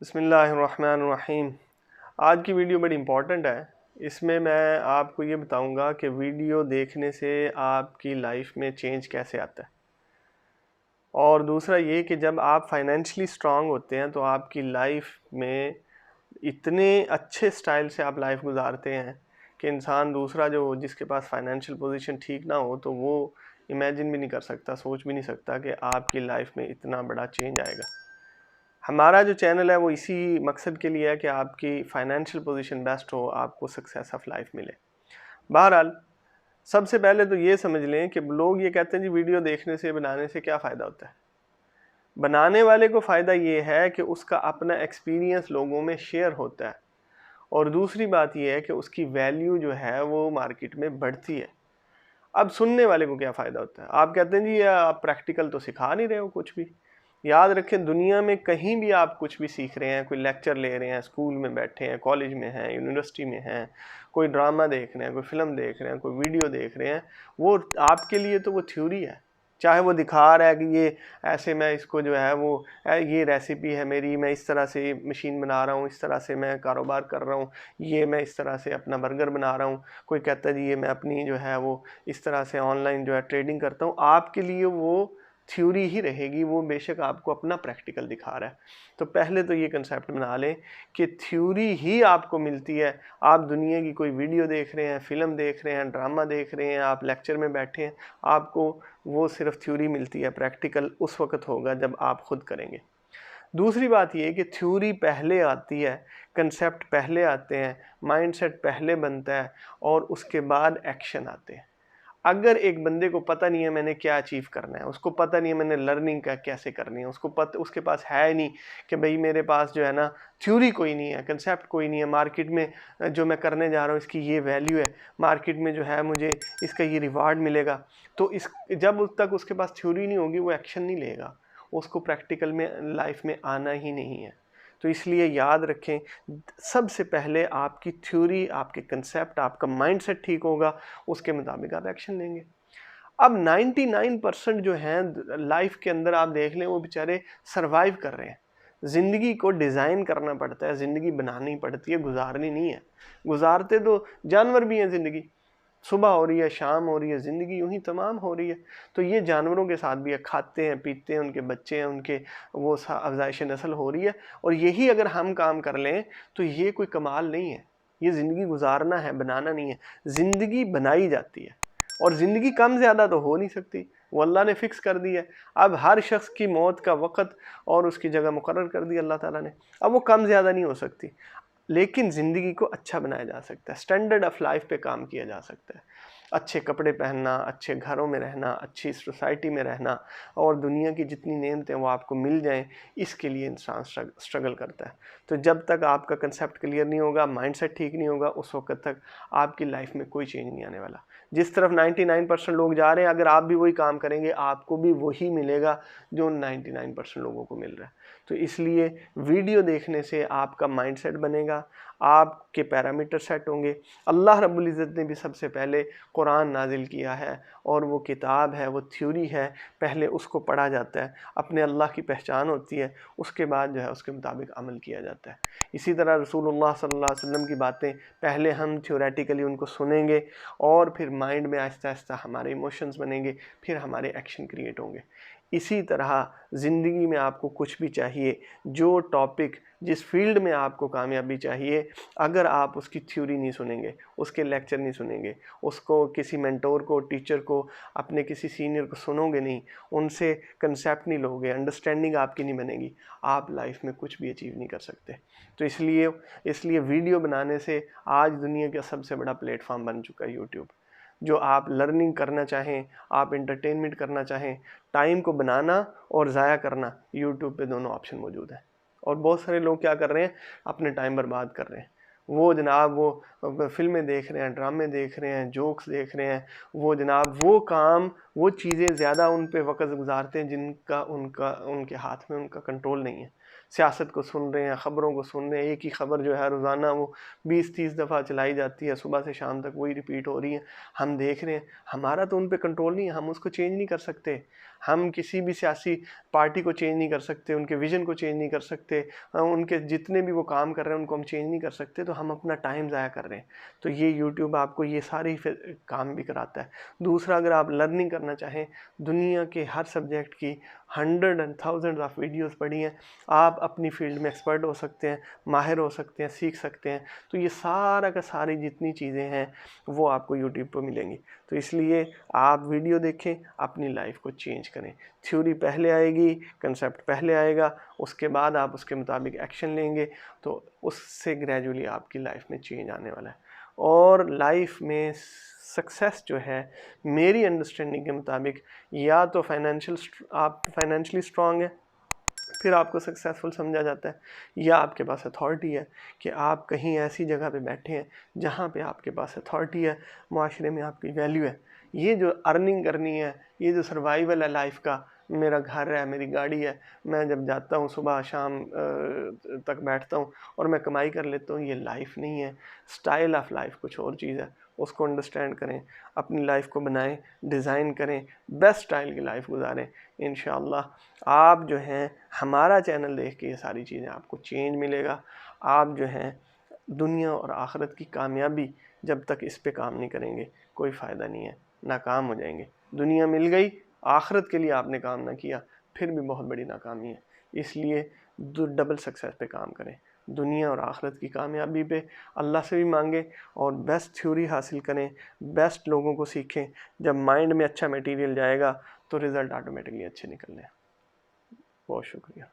बिस्मिल्लाहिर्रहमानिर्रहीम। आज की वीडियो बड़ी इम्पॉर्टेंट है। इसमें मैं आपको ये बताऊंगा कि वीडियो देखने से आपकी लाइफ में चेंज कैसे आता है, और दूसरा ये कि जब आप फाइनेंशियली स्ट्रांग होते हैं तो आपकी लाइफ में इतने अच्छे स्टाइल से आप लाइफ गुजारते हैं कि इंसान दूसरा जो जिसके पास फाइनेंशियल पोजीशन ठीक ना हो तो वो इमेजिन भी नहीं कर सकता, सोच भी नहीं सकता कि आपकी लाइफ में इतना बड़ा चेंज आएगा। हमारा जो चैनल है वो इसी मकसद के लिए है कि आपकी फाइनेंशियल पोजीशन बेस्ट हो, आपको सक्सेस ऑफ लाइफ मिले। बहरहाल, सबसे पहले तो ये समझ लें कि लोग ये कहते हैं जी वीडियो देखने से, बनाने से क्या फ़ायदा होता है। बनाने वाले को फ़ायदा ये है कि उसका अपना एक्सपीरियंस लोगों में शेयर होता है, और दूसरी बात ये है कि उसकी वैल्यू जो है वो मार्केट में बढ़ती है। अब सुनने वाले को क्या फ़ायदा होता है। आप कहते हैं जी आप प्रैक्टिकल तो सिखा नहीं रहे हो कुछ भी। याद रखें, दुनिया में कहीं भी आप कुछ भी सीख रहे हैं, कोई लेक्चर ले रहे हैं, स्कूल में बैठे हैं, कॉलेज में हैं, यूनिवर्सिटी में हैं, कोई ड्रामा देख रहे हैं, कोई फिल्म देख रहे हैं, कोई वीडियो देख रहे हैं, वो आपके लिए तो वो थ्योरी है। चाहे वो दिखा रहा है कि ये ऐसे मैं इसको जो है वो ये रेसिपी है मेरी, मैं इस तरह से मशीन बना रहा हूँ, इस तरह से मैं कारोबार कर रहा हूँ, ये मैं इस तरह से अपना बर्गर बना रहा हूँ। कोई कहता है जी ये मैं अपनी जो है वो इस तरह से ऑनलाइन जो है ट्रेडिंग करता हूँ। आपके लिए वो थ्योरी ही रहेगी, वो बेशक आपको अपना प्रैक्टिकल दिखा रहा है। तो पहले तो ये कंसेप्ट बना लें कि थ्योरी ही आपको मिलती है। आप दुनिया की कोई वीडियो देख रहे हैं, फिल्म देख रहे हैं, ड्रामा देख रहे हैं, आप लेक्चर में बैठे हैं, आपको वो सिर्फ थ्योरी मिलती है। प्रैक्टिकल उस वक्त होगा जब आप खुद करेंगे। दूसरी बात ये कि थ्योरी पहले आती है, कंसेप्ट पहले आते हैं, माइंडसेट पहले बनता है, और उसके बाद एक्शन आते हैं। अगर एक बंदे को पता नहीं है मैंने क्या अचीव करना है, उसको पता नहीं है मैंने लर्निंग का कैसे करनी है, उसके पास है नहीं कि भाई मेरे पास जो है ना थ्योरी कोई नहीं है, कंसेप्ट कोई नहीं है, मार्केट में जो मैं करने जा रहा हूँ इसकी ये वैल्यू है, मार्केट में जो है मुझे इसका ये रिवार्ड मिलेगा, तो इस जब उस तक उसके पास थ्योरी नहीं होगी वो एक्शन नहीं लेगा, उसको प्रैक्टिकल में लाइफ में आना ही नहीं है। तो इसलिए याद रखें, सबसे पहले आपकी थ्योरी, आपके कंसेप्ट, आपका माइंडसेट ठीक होगा, उसके मुताबिक आप एक्शन लेंगे। अब 99% जो हैं लाइफ के अंदर आप देख लें वो बेचारे सरवाइव कर रहे हैं। ज़िंदगी को डिज़ाइन करना पड़ता है, ज़िंदगी बनानी पड़ती है, गुजारनी नहीं है। गुजारते तो जानवर भी हैं ज़िंदगी। सुबह हो रही है, शाम हो रही है, ज़िंदगी यूं ही तमाम हो रही है। तो ये जानवरों के साथ भी है, खाते हैं, पीते हैं, उनके बच्चे हैं, उनके वो अफजाइश नस्ल हो रही है। और यही अगर हम काम कर लें तो ये कोई कमाल नहीं है। ये ज़िंदगी गुजारना है, बनाना नहीं है। ज़िंदगी बनाई जाती है, और ज़िंदगी कम ज़्यादा तो हो नहीं सकती, वो अल्लाह ने फ़िक्स कर दी है। अब हर शख्स की मौत का वक़्त और उसकी जगह मुकर्रर कर दी अल्लाह ताला ने। अब वो कम ज़्यादा नहीं हो सकती, लेकिन ज़िंदगी को अच्छा बनाया जा सकता है, स्टैंडर्ड ऑफ लाइफ पे काम किया जा सकता है। अच्छे कपड़े पहनना, अच्छे घरों में रहना, अच्छी सोसाइटी में रहना, और दुनिया की जितनी नेमतें वो आपको मिल जाएं, इसके लिए इंसान स्ट्रगल करता है। तो जब तक आपका कंसेप्ट क्लियर नहीं होगा, माइंडसेट ठीक नहीं होगा, उस वक्त तक आपकी लाइफ में कोई चेंज नहीं आने वाला। जिस तरफ 99% लोग जा रहे हैं, अगर आप भी वही काम करेंगे आपको भी वही मिलेगा जो 99% लोगों को मिल रहा है। तो इसलिए वीडियो देखने से आपका माइंडसेट बनेगा, आपके पैरामीटर सेट होंगे। अल्लाह रब्बुल इज़्ज़त ने भी सबसे पहले कुरान नाजिल किया है, और वो किताब है, वो थ्योरी है, पहले उसको पढ़ा जाता है, अपने अल्लाह की पहचान होती है, उसके बाद जो है उसके मुताबिक अमल किया जाता है। इसी तरह रसूलुल्लाह सल्लल्लाहु अलैहि वसल्लम की बातें पहले हम थ्योरेटिकली उनको सुनेंगे, और फिर माइंड में आहिस्ता आहिस्ता हमारे इमोशंस बनेंगे, फिर हमारे एक्शन क्रिएट होंगे। इसी तरह ज़िंदगी में आपको कुछ भी चाहिए, जो टॉपिक, जिस फील्ड में आपको कामयाबी चाहिए, अगर आप उसकी थ्योरी नहीं सुनेंगे, उसके लेक्चर नहीं सुनेंगे, उसको किसी मेंटोर को, टीचर को, अपने किसी सीनियर को सुनोगे नहीं, उनसे कंसेप्ट नहीं लोगे, अंडरस्टैंडिंग आपकी नहीं बनेगी, आप लाइफ में कुछ भी अचीव नहीं कर सकते। तो इसलिए वीडियो बनाने से आज दुनिया का सबसे बड़ा प्लेटफॉर्म बन चुका है यूट्यूब। जो आप लर्निंग करना चाहें, आप इंटरटेनमेंट करना चाहें, टाइम को बनाना और ज़ाया करना, यूट्यूब पे दोनों ऑप्शन मौजूद हैं। और बहुत सारे लोग क्या कर रहे हैं, अपने टाइम बर्बाद कर रहे हैं। वो जनाब वो फिल्में देख रहे हैं, ड्रामे देख रहे हैं, जोक्स देख रहे हैं, वो जनाब वो काम, वो चीज़ें ज़्यादा उन पे वक़्त गुजारते हैं जिनका उनके हाथ में उनका कंट्रोल नहीं है। सियासत को सुन रहे हैं, ख़बरों को सुन रहे हैं, एक ही ख़बर जो है रोज़ाना वो 20-30 दफ़ा चलाई जाती है, सुबह से शाम तक वही रिपीट हो रही है, हम देख रहे हैं। हमारा तो उन पे कंट्रोल नहीं है, हम उसको चेंज नहीं कर सकते। हम किसी भी सियासी पार्टी को चेंज नहीं कर सकते, उनके विजन को चेंज नहीं कर सकते, उनके जितने भी वो काम कर रहे हैं उनको हम चेंज नहीं कर सकते, तो हम अपना टाइम ज़ाया कर रहे हैं। तो ये यूट्यूब आपको ये सारे फिर काम भी कराता है। दूसरा, अगर आप लर्निंग करना चाहें, दुनिया के हर सब्जेक्ट की 100 एंड थाउजेंड्स ऑफ वीडियोस पढ़ी हैं, आप अपनी फील्ड में एक्सपर्ट हो सकते हैं, माहिर हो सकते हैं, सीख सकते हैं। तो ये सारा का सारी जितनी चीज़ें हैं वो आपको यूट्यूब पर मिलेंगी। तो इसलिए आप वीडियो देखें, अपनी लाइफ को चेंज करें। थ्योरी पहले आएगी, कंसेप्ट पहले आएगा, उसके बाद आप उसके मुताबिक एक्शन लेंगे, तो उससे ग्रेजुअली आपकी लाइफ में चेंज आने वाला है। और लाइफ में सक्सेस जो है मेरी अंडरस्टैंडिंग के मुताबिक, या तो आप फाइनेंशियली स्ट्रांग है, फिर आपको सक्सेसफुल समझा जाता है, या आपके पास अथॉरिटी है कि आप कहीं ऐसी जगह पे बैठे हैं जहाँ पे आपके पास अथॉरिटी है, माशरे में आपकी वैल्यू है। ये जो अर्निंग करनी है, ये जो सर्वाइवल है लाइफ का, मेरा घर है, मेरी गाड़ी है, मैं जब जाता हूँ सुबह शाम तक बैठता हूँ और मैं कमाई कर लेता हूँ, ये लाइफ नहीं है। स्टाइल ऑफ लाइफ कुछ और चीज़ है, उसको अंडरस्टैंड करें, अपनी लाइफ को बनाएं, डिज़ाइन करें, बेस्ट स्टाइल की लाइफ गुजारें। इंशाअल्लाह आप जो हैं हमारा चैनल देख के ये सारी चीज़ें आपको चेंज मिलेगा। आप जो हैं दुनिया और आखिरत की कामयाबी जब तक इस पे काम नहीं करेंगे कोई फ़ायदा नहीं है, नाकाम हो जाएंगे। दुनिया मिल गई, आखिरत के लिए आपने काम ना किया, फिर भी बहुत बड़ी नाकामी है। इसलिए डबल सक्सेस पे काम करें, दुनिया और आखिरत की कामयाबी पे अल्लाह से भी मांगें और बेस्ट थ्योरी हासिल करें, बेस्ट लोगों को सीखें। जब माइंड में अच्छा मटेरियल जाएगा तो रिज़ल्ट ऑटोमेटिकली अच्छे निकलने हैं। बहुत शुक्रिया।